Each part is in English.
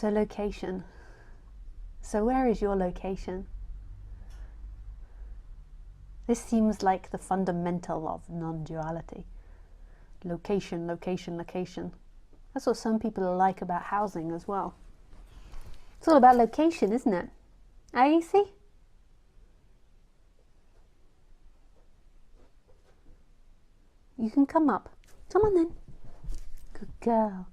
So location. So where is your location? This seems like the fundamental of non-duality. Location, location, location. That's what some people like about housing as well. It's all about location, isn't it? Ah, you see? You can come up. Come on then. Good girl.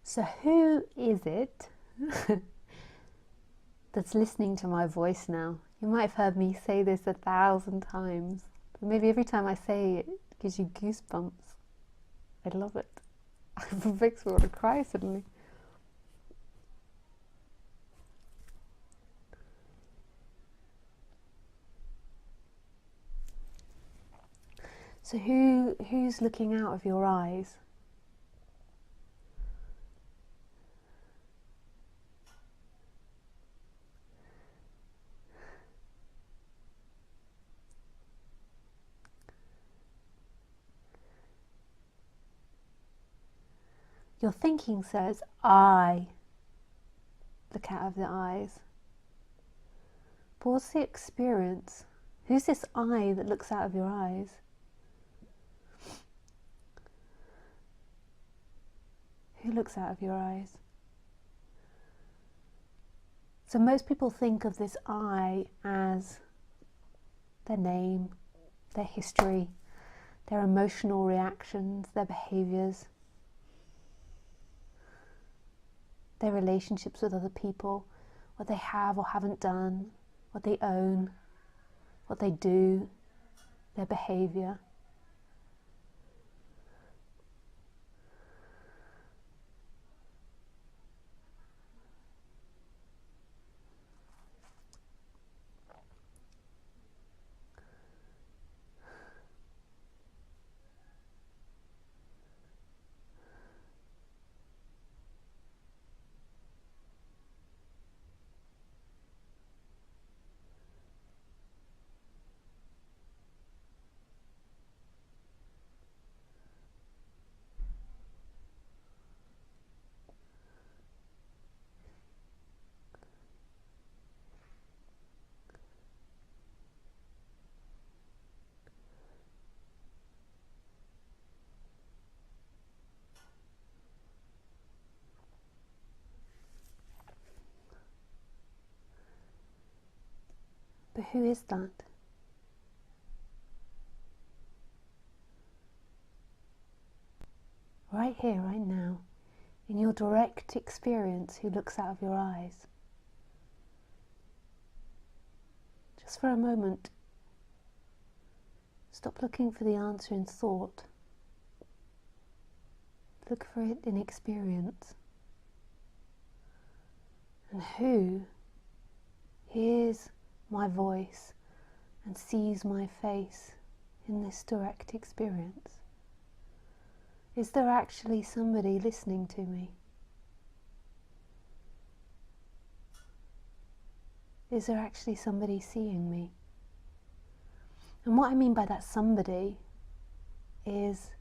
So who is it that's listening to my voice now? You might have heard me say this 1,000 times, but maybe every time I say it, it gives you goosebumps. I love it. It makes me want to cry suddenly. So who's looking out of your eyes? Your thinking says, I look out of the eyes. But what's the experience? Who's this I that looks out of your eyes? Who looks out of your eyes? So most people think of this I as their name, their history, their emotional reactions, their behaviors, their relationships with other people, what they have or haven't done, what they own, what they do, their behavior. But who is that? Right here, right now, in your direct experience, who looks out of your eyes? Just for a moment, stop looking for the answer in thought. Look for it in experience. And who hears my voice and sees my face in this direct experience? Is there actually somebody listening to me? Is there actually somebody seeing me? And what I mean by that somebody is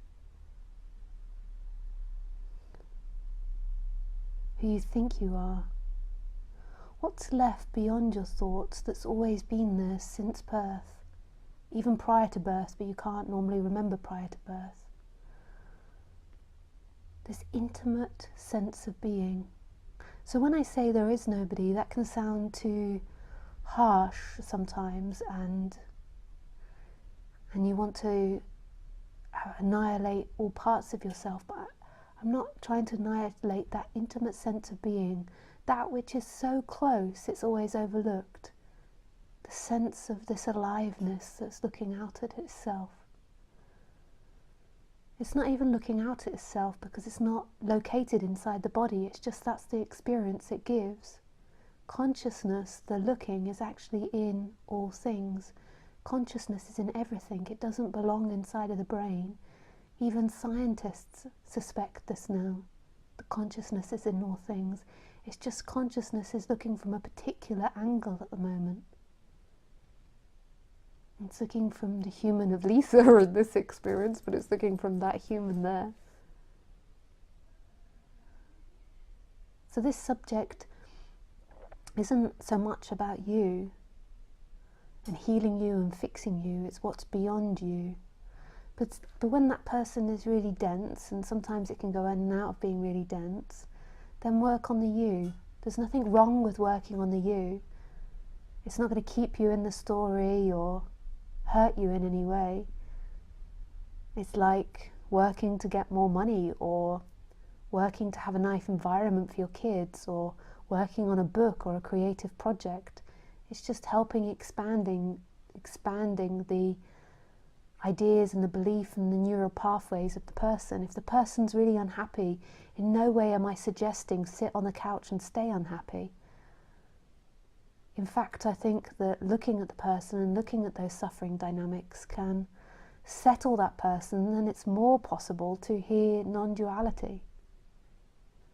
who you think you are. What's left beyond your thoughts that's always been there since birth, even prior to birth, but you can't normally remember prior to birth? This intimate sense of being. So when I say there is nobody, that can sound too harsh sometimes, and you want to annihilate all parts of yourself, but I'm not trying to annihilate that intimate sense of being that which is so close it's always overlooked. The sense of this aliveness that's looking out at itself. It's not even looking out at itself because it's not located inside the body, it's just that's the experience it gives. Consciousness, the looking, is actually in all things. Consciousness is in everything. It doesn't belong inside of the brain. Even scientists suspect this now. The consciousness is in all things. It's just consciousness is looking from a particular angle at the moment. It's looking from the human of Lisa in this experience, but it's looking from that human there. So this subject isn't so much about you and healing you and fixing you, it's what's beyond you. But when that person is really dense, and sometimes it can go in and out of being really dense, then work on the you. There's nothing wrong with working on the you. It's not going to keep you in the story or hurt you in any way. It's like working to get more money, or working to have a nice environment for your kids, or working on a book or a creative project. It's just helping expanding the ideas and the belief and the neural pathways of the person. If the person's really unhappy, in no way am I suggesting sit on the couch and stay unhappy. In fact, I think that looking at the person and looking at those suffering dynamics can settle that person, and it's more possible to hear non-duality.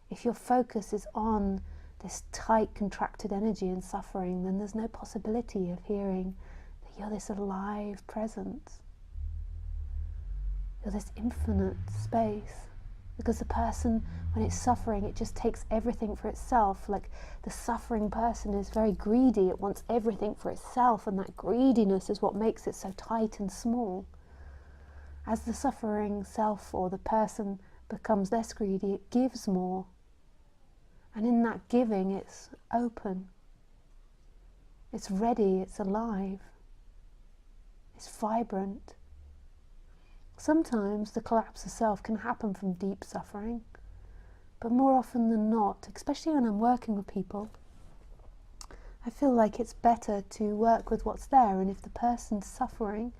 If your focus is on this tight, contracted energy and suffering, then there's no possibility of hearing that you're this alive presence. You're this infinite space. Because the person, when it's suffering, it just takes everything for itself. Like the suffering person is very greedy, it wants everything for itself, and that greediness is what makes it so tight and small. As the suffering self or the person becomes less greedy, it gives more. And in that giving, it's open. It's ready, it's alive. It's vibrant. Sometimes the collapse of self can happen from deep suffering, but more often than not, especially when I'm working with people, I feel like it's better to work with what's there, and if the person's suffering,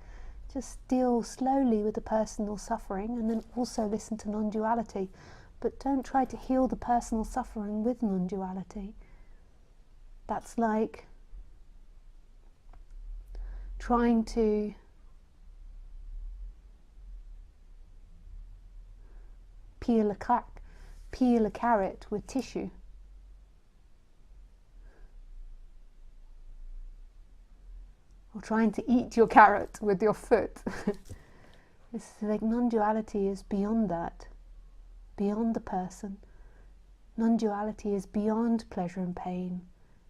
just deal slowly with the personal suffering, and then also listen to non-duality. But don't try to heal the personal suffering with non-duality. That's like trying to peel a carrot with tissue. Or trying to eat your carrot with your foot. It's like non-duality is beyond that, beyond the person. Non-duality is beyond pleasure and pain,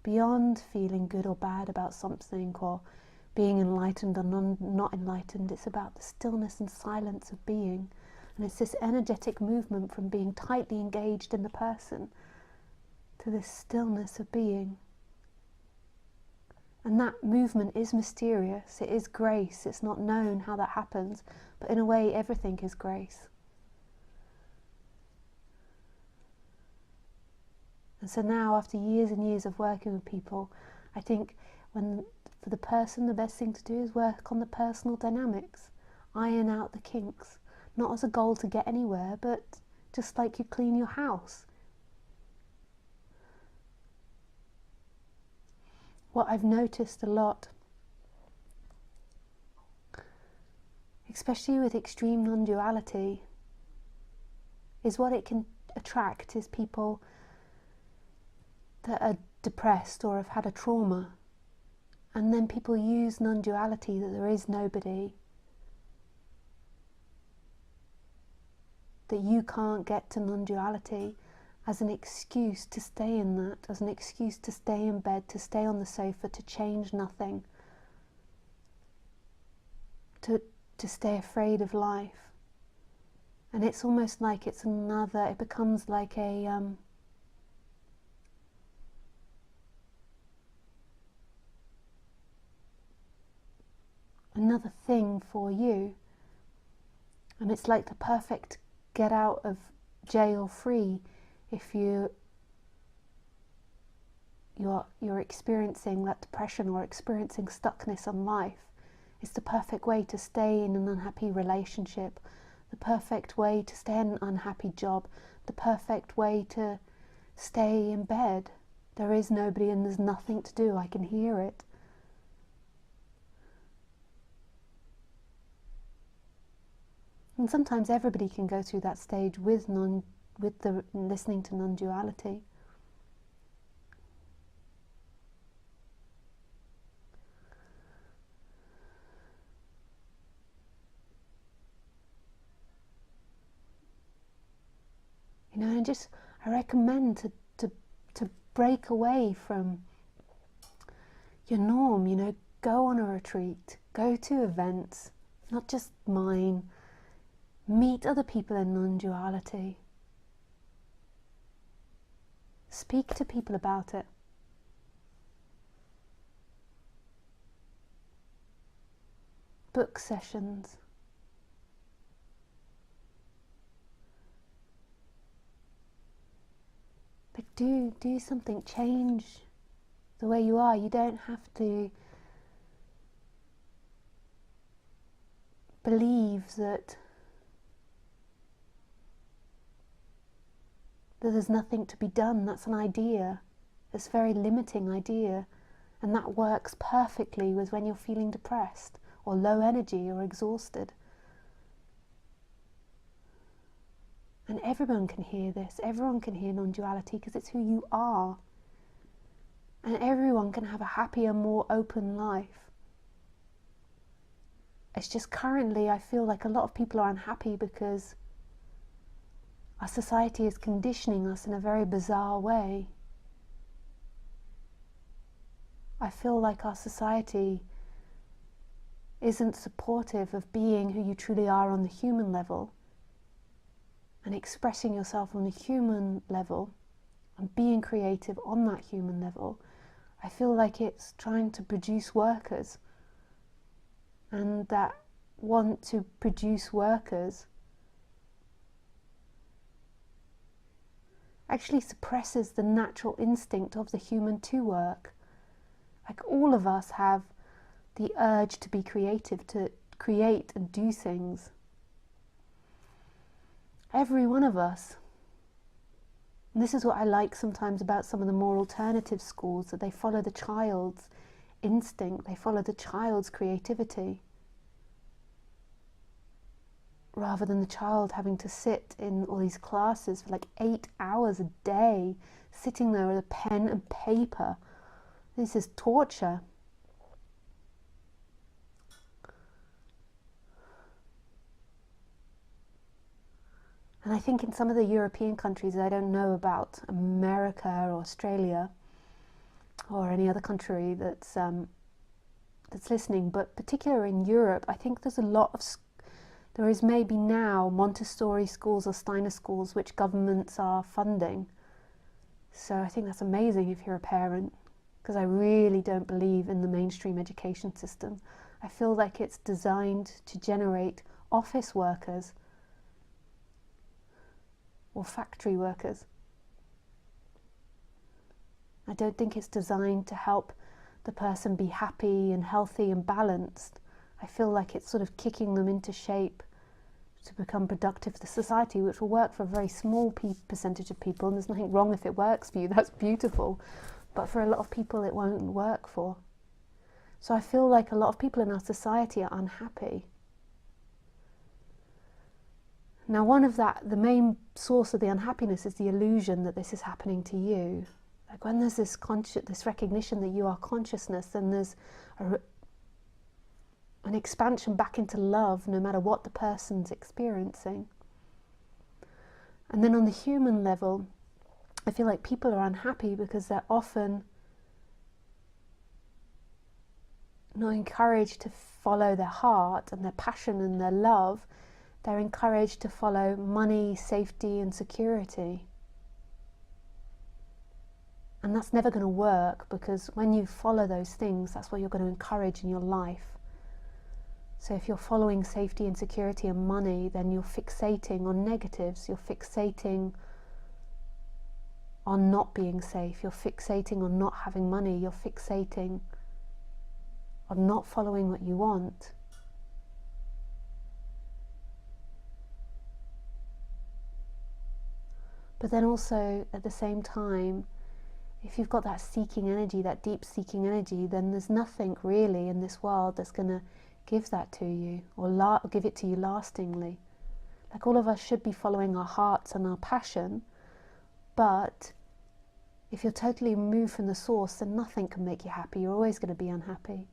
beyond feeling good or bad about something, or being enlightened or not enlightened. It's about the stillness and silence of being. And it's this energetic movement from being tightly engaged in the person to this stillness of being. And that movement is mysterious, it is grace, it's not known how that happens, but in a way everything is grace. And so now, after years and years of working with people, I think for the person the best thing to do is work on the personal dynamics, iron out the kinks. Not as a goal to get anywhere, but just like you clean your house. What I've noticed a lot, especially with extreme non-duality, is what it can attract is people that are depressed or have had a trauma. And then people use non-duality, that there is nobody, that you can't get to non-duality, as an excuse to stay in that, as an excuse to stay in bed, to stay on the sofa, to change nothing, to stay afraid of life. And it's almost like it becomes like another thing for you. And it's like the perfect get out of jail free if you you're experiencing that depression or experiencing stuckness on life, it's the perfect way to stay in an unhappy relationship, the perfect way to stay in an unhappy job, the perfect way to stay in bed. There is nobody and there's nothing to do. I can hear it. And sometimes everybody can go through that stage with the listening to non-duality. You know, and just I recommend to break away from your norm. You know, go on a retreat, go to events, not just mine. Meet other people in non-duality. Speak to people about it. Book sessions. But do something, change the way you are. You don't have to believe that there's nothing to be done. That's an idea. It's a very limiting idea. And that works perfectly with when you're feeling depressed or low energy or exhausted. And everyone can hear this. Everyone can hear non-duality because it's who you are. And everyone can have a happier, more open life. It's just currently I feel like a lot of people are unhappy because our society is conditioning us in a very bizarre way. I feel like our society isn't supportive of being who you truly are on the human level and expressing yourself on the human level and being creative on that human level. I feel like it's trying to produce workers, and that want to produce workers actually suppresses the natural instinct of the human to work. Like all of us have the urge to be creative, to create and do things. Every one of us. And this is what I like sometimes about some of the more alternative schools, that they follow the child's instinct, they follow the child's creativity, rather than the child having to sit in all these classes for like 8 hours a day, sitting there with a pen and paper. This is torture. And I think in some of the European countries, I don't know about America or Australia or any other country that's listening, but particularly in Europe, I think there's a lot of there is maybe now Montessori schools or Steiner schools which governments are funding. So I think that's amazing if you're a parent, because I really don't believe in the mainstream education system. I feel like it's designed to generate office workers or factory workers. I don't think it's designed to help the person be happy and healthy and balanced. I feel like it's sort of kicking them into shape to become productive for the society, which will work for a very small percentage of people, and there's nothing wrong if it works for you, that's beautiful. But for a lot of people it won't work for. So I feel like a lot of people in our society are unhappy. Now the main source of the unhappiness is the illusion that this is happening to you. Like when there's this recognition that you are consciousness, then there's an expansion back into love no matter what the person's experiencing. And then on the human level, I feel like people are unhappy because they're often not encouraged to follow their heart and their passion and their love. They're encouraged to follow money, safety and security. And that's never going to work, because when you follow those things, that's what you're going to encourage in your life. So if you're following safety and security and money, then you're fixating on negatives. You're fixating on not being safe, you're fixating on not having money, you're fixating on not following what you want. But then also at the same time, if you've got that seeking energy, that deep seeking energy, then there's nothing really in this world that's going to give that to you or give it to you lastingly. Like, all of us should be following our hearts and our passion, but if you're totally removed from the source, then nothing can make you happy. You're always going to be unhappy.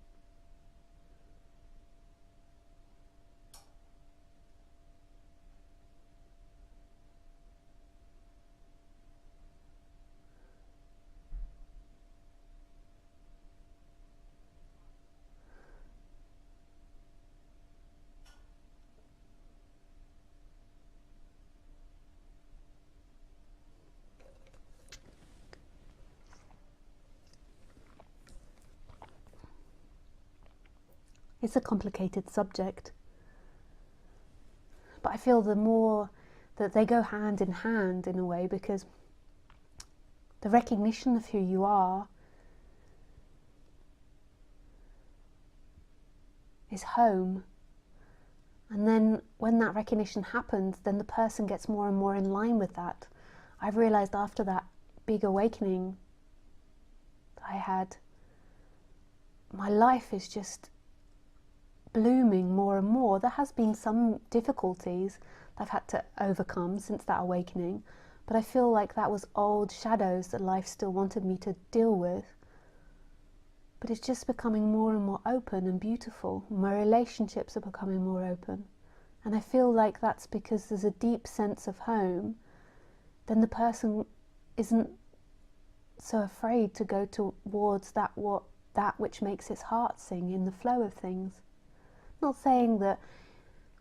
It's a complicated subject, but I feel the more that they go hand in hand in a way, because the recognition of who you are is home. And then when that recognition happens, then the person gets more and more in line with that. I've realized after that big awakening that I had, my life is just blooming more and more. There has been some difficulties I've had to overcome since that awakening, but I feel like that was old shadows that life still wanted me to deal with. But it's just becoming more and more open and beautiful. My relationships are becoming more open, and I feel like that's because there's a deep sense of home. Then the person isn't so afraid to go towards that which makes its heart sing in the flow of things. Not saying that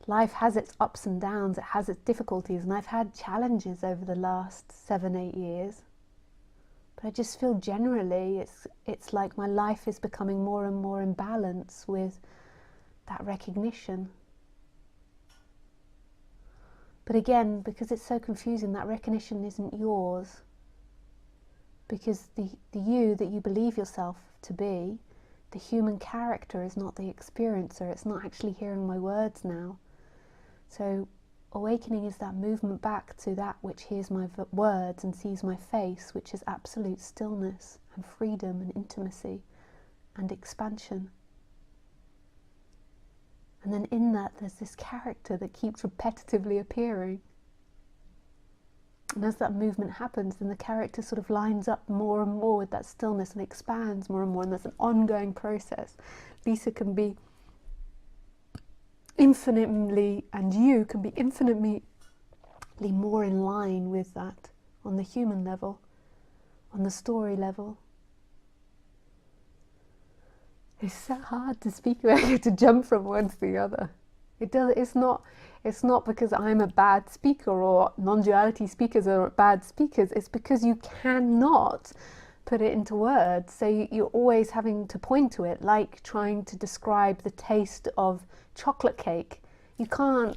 life has its ups and downs, it has its difficulties, and I've had challenges over the last 7-8 years, but I just feel generally it's like my life is becoming more and more in balance with that recognition. But again, because it's so confusing, that recognition isn't yours, because the you that you believe yourself to be, the human character, is not the experiencer. It's not actually hearing my words now. So awakening is that movement back to that which hears my words and sees my face, which is absolute stillness and freedom and intimacy and expansion. And then in that there's this character that keeps repetitively appearing. And as that movement happens, then the character sort of lines up more and more with that stillness and expands more and more, and there's an ongoing process. Lisa can be infinitely, and you can be infinitely more in line with that on the human level, on the story level. It's so hard to speak about, to jump from one to the other. It's not because I'm a bad speaker or non-duality speakers are bad speakers. It's because you cannot put it into words. So you're always having to point to it, like trying to describe the taste of chocolate cake. You can't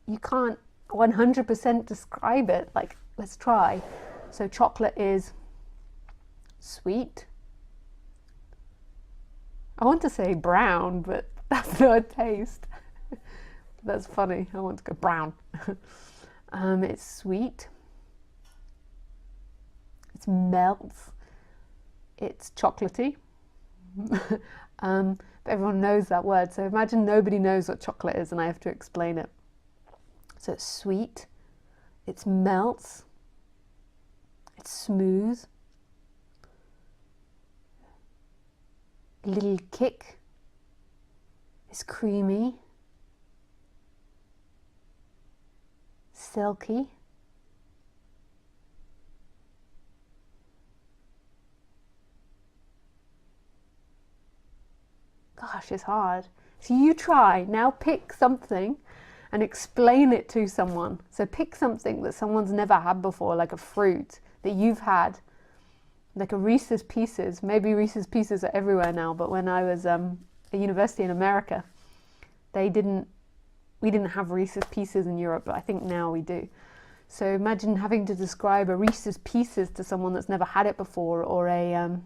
100% describe it. Like, let's try. So chocolate is sweet. I want to say brown, but that's not a taste. That's funny. I want to go brown. It's sweet. It melts. It's chocolatey. But everyone knows that word. So imagine nobody knows what chocolate is and I have to explain it. So it's sweet. It melts. It's smooth. A little kick. It's creamy. Silky. Gosh, it's hard. So you try. Now pick something and explain it to someone. So pick something that someone's never had before, like a fruit that you've had, like a Reese's Pieces. Maybe Reese's Pieces are everywhere now, but when I was at university in America, we didn't have Reese's Pieces in Europe, but I think now we do. So imagine having to describe a Reese's Pieces to someone that's never had it before, or a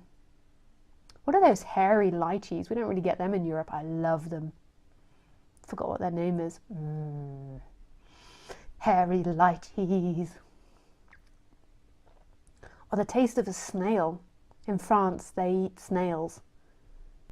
what are those hairy lychees? We don't really get them in Europe. I love them. Forgot what their name is. Hairy lychees. Or the taste of a snail. In France, they eat snails.